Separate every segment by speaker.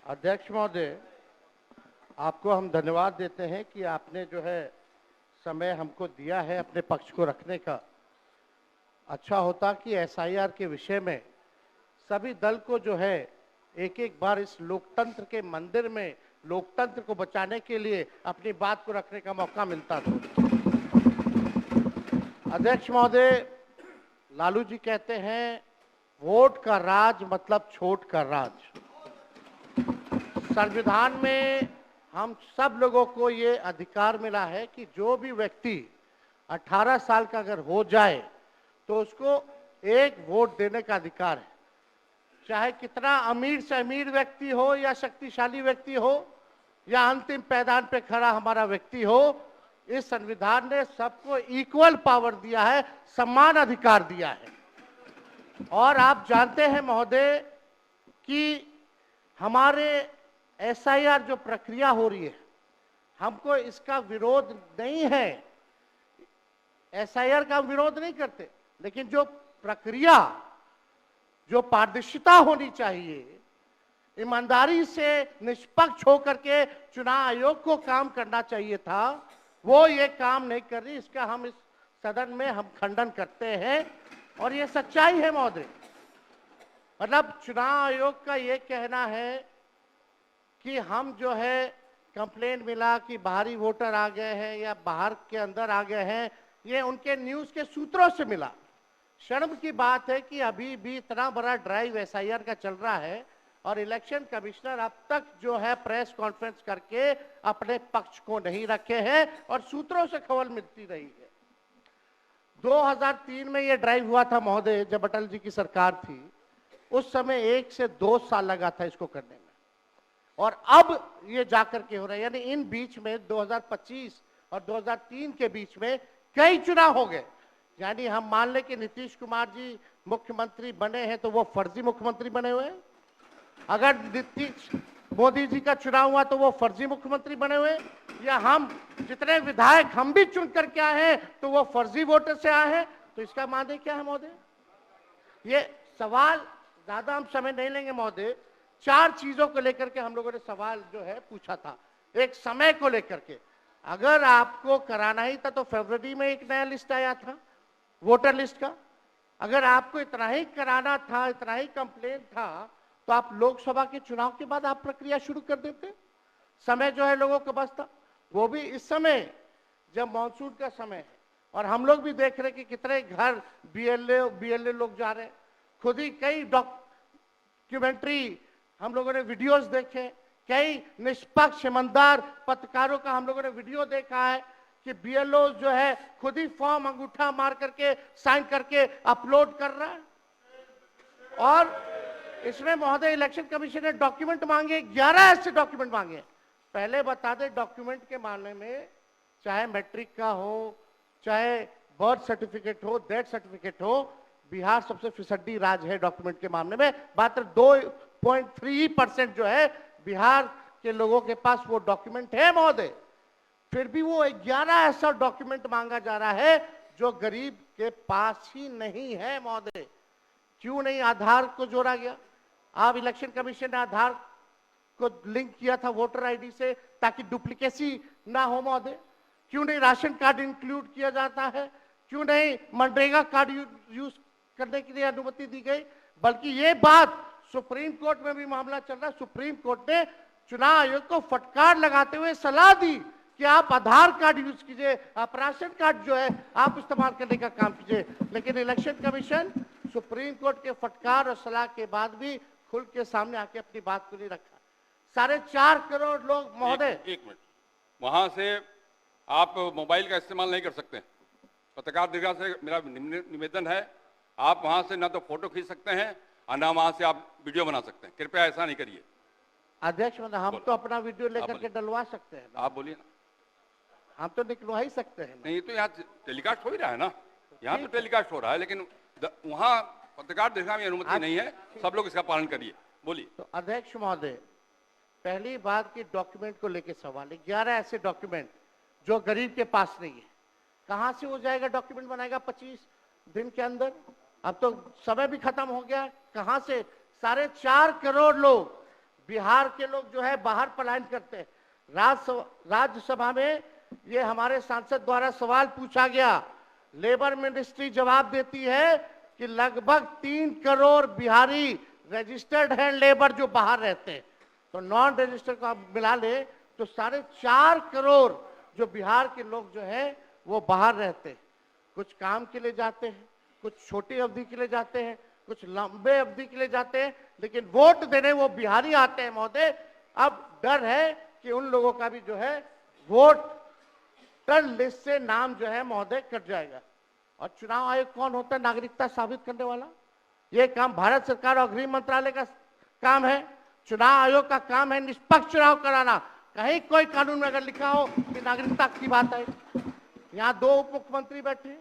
Speaker 1: अध्यक्ष महोदय, आपको हम धन्यवाद देते हैं कि आपने जो है समय हमको दिया है अपने पक्ष को रखने का। अच्छा होता कि एसआईआर के विषय में सभी दल को जो है एक एक बार इस लोकतंत्र के मंदिर में लोकतंत्र को बचाने के लिए अपनी बात को रखने का मौका मिलता था। अध्यक्ष महोदय, लालू जी कहते हैं वोट का राज मतलब छोट का राज। संविधान में हम सब लोगों को ये अधिकार मिला है कि जो भी व्यक्ति 18 साल का अगर हो जाए तो उसको एक वोट देने का अधिकार है, चाहे कितना अमीर से अमीर व्यक्ति हो या शक्तिशाली व्यक्ति हो या अंतिम पैदान पे खड़ा हमारा व्यक्ति हो। इस संविधान ने सबको इक्वल पावर दिया है, समान अधिकार दिया है। और आप जानते हैं महोदय कि हमारे एसआईआर जो प्रक्रिया हो रही है, हमको इसका विरोध नहीं है, एसआईआर का विरोध नहीं करते, लेकिन जो प्रक्रिया, जो पारदर्शिता होनी चाहिए, ईमानदारी से निष्पक्ष होकर के चुनाव आयोग को काम करना चाहिए था, वो ये काम नहीं कर रही। इसका हम इस सदन में हम खंडन करते हैं और ये सच्चाई है महोदय। मतलब चुनाव आयोग का ये कहना है कि हम जो है कंप्लेंट मिला कि बाहरी वोटर आ गए हैं या बाहर के अंदर आ गए हैं, ये उनके न्यूज के सूत्रों से मिला। शर्म की बात है कि अभी भी इतना बड़ा ड्राइव एसआईआर का चल रहा है और इलेक्शन कमिश्नर अब तक जो है प्रेस कॉन्फ्रेंस करके अपने पक्ष को नहीं रखे हैं और सूत्रों से खबर मिलती रही है। 2003 में ये ड्राइव हुआ था महोदय, जब अटल जी की सरकार थी। उस समय 1 से 2 साल लगा था इसको करने में, और अब ये जाकर के हो रहा है। यानी इन बीच में 2025 और 2003 के बीच में कई चुनाव हो गए। यानी हम मान लें कि नीतीश कुमार जी मुख्यमंत्री बने हैं तो वो फर्जी मुख्यमंत्री बने हुए हैं। अगर नीतीश मोदी जी का चुनाव हुआ तो वो फर्जी मुख्यमंत्री बने हुए, या हम जितने विधायक हम भी चुन करके आए हैं तो वो फर्जी वोटर से आए हैं। तो इसका माने क्या है महोदय? ये सवाल ज्यादा हम समय नहीं लेंगे महोदय। 4 चीजों को लेकर के हम लोगों ने सवाल जो है पूछा था। एक समय को लेकर के, अगर आपको कराना ही था तो फरवरी में एक नया लिस्ट आया था वोटर लिस्ट का। अगर आपको इतना ही कराना था, इतना ही कंप्लेंट था, तो आप लोकसभा के चुनाव के बाद आप प्रक्रिया शुरू कर देते। समय जो है लोगों के पास था, वो भी इस समय जब मानसून का समय है और हम लोग भी देख रहे कि कितने घर बीएलए लोग जा रहे हैं। खुद ही कई डॉक्यूमेंट्री हम लोगों ने वीडियोस देखे, कई निष्पक्ष ईमानदार पत्रकारों का हम लोगों ने वीडियो देखा है कि बीएलओ जो है खुद ही फॉर्म अंगूठा मार करके साइन करके अपलोड कर रहा है। और इसमें महोदय इलेक्शन कमीशन ने डॉक्यूमेंट मांगे, 11 ऐसे डॉक्यूमेंट मांगे। पहले बता दें, डॉक्यूमेंट के मामले में चाहे मैट्रिक का हो, चाहे बर्थ सर्टिफिकेट हो, डेथ सर्टिफिकेट हो, बिहार सबसे फिसड्डी राज्य है डॉक्यूमेंट के मामले में। मात्र 2.3% जो है बिहार के लोगों के पास वो डॉक्यूमेंट है महोदय। फिर भी वो 11 ऐसा डॉक्यूमेंट मांगा जा रहा है जो गरीब के पास ही नहीं है महोदय। क्यों नहीं आधार को जोड़ा गया? आप इलेक्शन कमीशन ने आधार को लिंक किया था वोटर आईडी से ताकि डुप्लीकेसी ना हो महोदय। क्यों नहीं राशन कार्ड इंक्लूड किया जाता है? क्यों नहीं मनरेगा कार्ड यूज करने के लिए अनुमति दी गई? बल्कि ये बात सुप्रीम कोर्ट में भी मामला चल रहा है। सुप्रीम कोर्ट ने चुनाव आयोग को फटकार लगाते हुए सलाह दी कि आप आधार कार्ड यूज कीजिए, आप राशन कार्ड जो है आप इस्तेमाल करने का काम कीजिए। लेकिन इलेक्शन कमीशन सुप्रीम कोर्ट के फटकार और सलाह के बाद भी खुल के सामने आके अपनी बात को नहीं रखा। 4.5 करोड़ लोग महोदय।
Speaker 2: एक मिनट, वहां से आप मोबाइल का इस्तेमाल नहीं कर सकते। पत्रकार दीर्घा से मेरा निवेदन है, आप वहां से ना तो फोटो खींच सकते हैं और ना वहां से आप वीडियो बना सकते हैं। कृपया ऐसा नहीं करिए।
Speaker 1: अध्यक्ष महोदय, हम तो अपना वीडियो लेकर के डलवा सकते हैं।
Speaker 2: आप बोलिए ना।
Speaker 1: हम तो निकलवा ही सकते हैं।
Speaker 2: नहीं, तो यहाँ टेलीकास्ट हो ही रहा है ना, यहाँ तो टेलीकास्ट हो रहा है, लेकिन वहाँ पत्रकार दीर्घा में अनुमति नहीं है। सब लोग इसका पालन करिए। बोलिए।
Speaker 1: तो अध्यक्ष महोदय, पहली बात की डॉक्यूमेंट को लेकर सवाल है। 11 ऐसे डॉक्यूमेंट जो गरीब के पास नहीं है, कहां से हो जाएगा? डॉक्यूमेंट बनाएगा 25 दिन के अंदर? अब तो समय भी खत्म हो गया। कहां से? 4.5 करोड़ लोग बिहार के लोग जो है बाहर पलायन करते हैं। राज्यसभा में ये हमारे सांसद द्वारा सवाल पूछा गया, लेबर मिनिस्ट्री जवाब देती है कि लगभग 3 करोड़ बिहारी रजिस्टर्ड हैं लेबर जो बाहर रहते हैं, तो नॉन रजिस्टर्ड को आप मिला ले तो 4.5 करोड़ जो बिहार के लोग जो हैं वो बाहर रहते हैं। कुछ काम के लिए जाते हैं, कुछ छोटी अवधि के लिए जाते हैं, कुछ लंबे अवधि के लिए जाते हैं, लेकिन वोट देने वो बिहारी आते हैं महोदय। अब डर है कि उन लोगों का भी जो है वोटर लिस्ट से नाम जो है महोदय कट जाएगा। और चुनाव आयोग कौन होता है नागरिकता साबित करने वाला? ये काम भारत सरकार और गृह मंत्रालय का काम है। चुनाव आयोग का काम है निष्पक्ष चुनाव कराना। कहीं कोई कानून में अगर लिखा हो कि नागरिकता की बात है। यहाँ 2 उप मुख्यमंत्री बैठे हैं,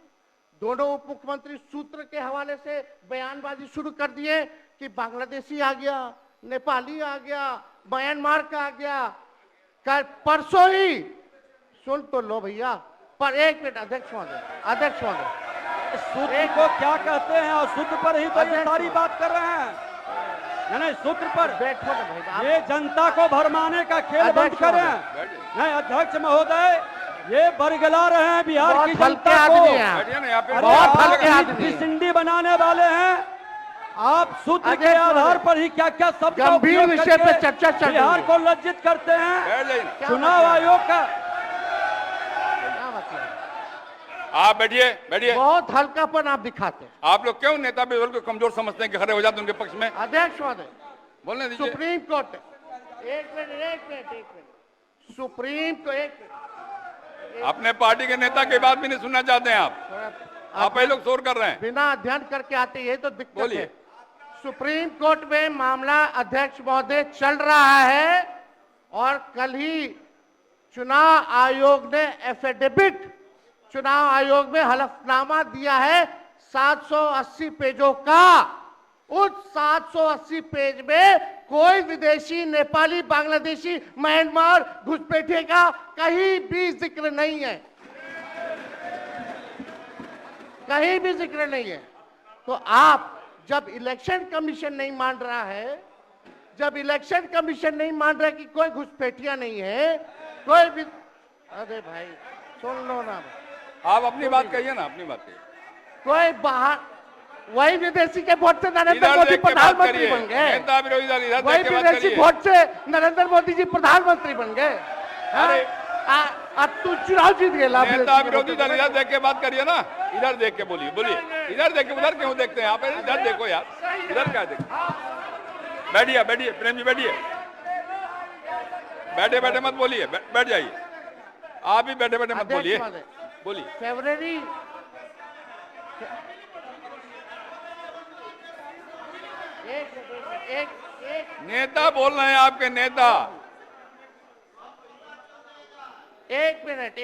Speaker 1: दोनों उप मुख्यमंत्री सूत्र के हवाले से बयानबाजी शुरू कर दिए कि बांग्लादेशी आ गया, नेपाली आ गया, म्यांमार का आ गया। कल परसों ही सुन तो लो भैया, पर एक मिनट अध्यक्ष महोदय,
Speaker 3: सूत्र को क्या कहते हैं और सूत्र पर ही तो ये सारी बात कर रहे हैं। नहीं, सूत्र पर
Speaker 1: बैठो ना भाई,
Speaker 3: ये जनता को भरमाने का खेल बंद करें। नहीं अध्यक्ष महोदय, ये बरगला रहे हैं बिहार की जनता को।
Speaker 2: बहुत
Speaker 3: हल्के आदमी सिंडी बनाने वाले हैं। आप सूत्र के आधार पर ही क्या क्या सब
Speaker 1: गंभीर विषय पे चर्चा चल रही है।
Speaker 3: बिहार को लज्जित करते हैं। चुनाव आयोग का
Speaker 2: आप बैठिए।
Speaker 1: बहुत हल्कापन आप दिखाते हैं।
Speaker 2: आप लोग क्यों नेता विरोध को कमजोर समझते हैं कि खड़े हो जाते हैं उनके पक्ष में?
Speaker 1: अध्यक्ष महोदय,
Speaker 2: बोलने दीजिए।
Speaker 1: सुप्रीम कोर्ट एक मिनट सुप्रीम को एक मिनट
Speaker 2: अपने पार्टी के नेता की बात भी नहीं सुनना चाहते हैं आप ही लोग शोर कर रहे हैं।
Speaker 1: बिना अध्ययन करके आते ये तो दिक्कत
Speaker 2: बोलिए।
Speaker 1: है। सुप्रीम कोर्ट में मामला अध्यक्ष महोदय चल रहा है और कल ही चुनाव आयोग ने एफिडेविट, चुनाव आयोग में हलफनामा दिया है 780 पेजों का। उस 780 पेज में कोई विदेशी, नेपाली, बांग्लादेशी, म्यांमार, घुसपैठिए का कहीं भी जिक्र नहीं है, कहीं भी जिक्र नहीं है। तो आप जब इलेक्शन कमीशन नहीं मान रहा है, जब इलेक्शन कमीशन नहीं मान रहा है कि कोई घुसपैठिया नहीं है, कोई भी, अरे भाई सुन लो ना,
Speaker 2: आप अपनी बात कहिए ना, अपनी बात कहिए।
Speaker 1: कोई बाहर, वही विदेशी के वोट से नरेंद्र मोदी प्रधानमंत्री बन गए।
Speaker 2: नेता विरोधी दल इधर
Speaker 1: वही
Speaker 2: देख के बात
Speaker 1: विदेशी
Speaker 2: करिए।
Speaker 1: वोट से नरेंद्र मोदी जी प्रधानमंत्री बन गए।
Speaker 2: अरे
Speaker 1: तू चुनाव जीत गए।
Speaker 2: नेता विरोधी दल इधर देख के बात करिए ना, इधर देख के बोलिए। इधर देख के, उधर क्यों देखते हैं आप? इधर देखो यार, इधर क्या देखते? बैठिए प्रेम जी, बैठे मत बोलिए, बैठ जाइए। आप भी बैठे मत बोलिए।
Speaker 1: फरवरी एक
Speaker 2: नेता बोल रहे हैं, आपके नेता।
Speaker 1: एक मिनट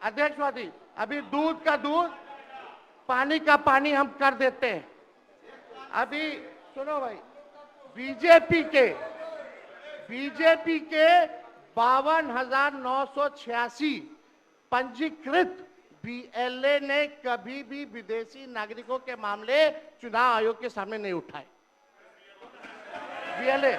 Speaker 1: अध्यक्ष महोदय, अभी दूध का दूध, पानी का पानी हम कर देते हैं। अभी सुनो भाई, बीजेपी के 52,986 पंजीकृत बीएलए ने कभी भी विदेशी नागरिकों के मामले चुनाव आयोग के सामने नहीं उठाए। बीएलए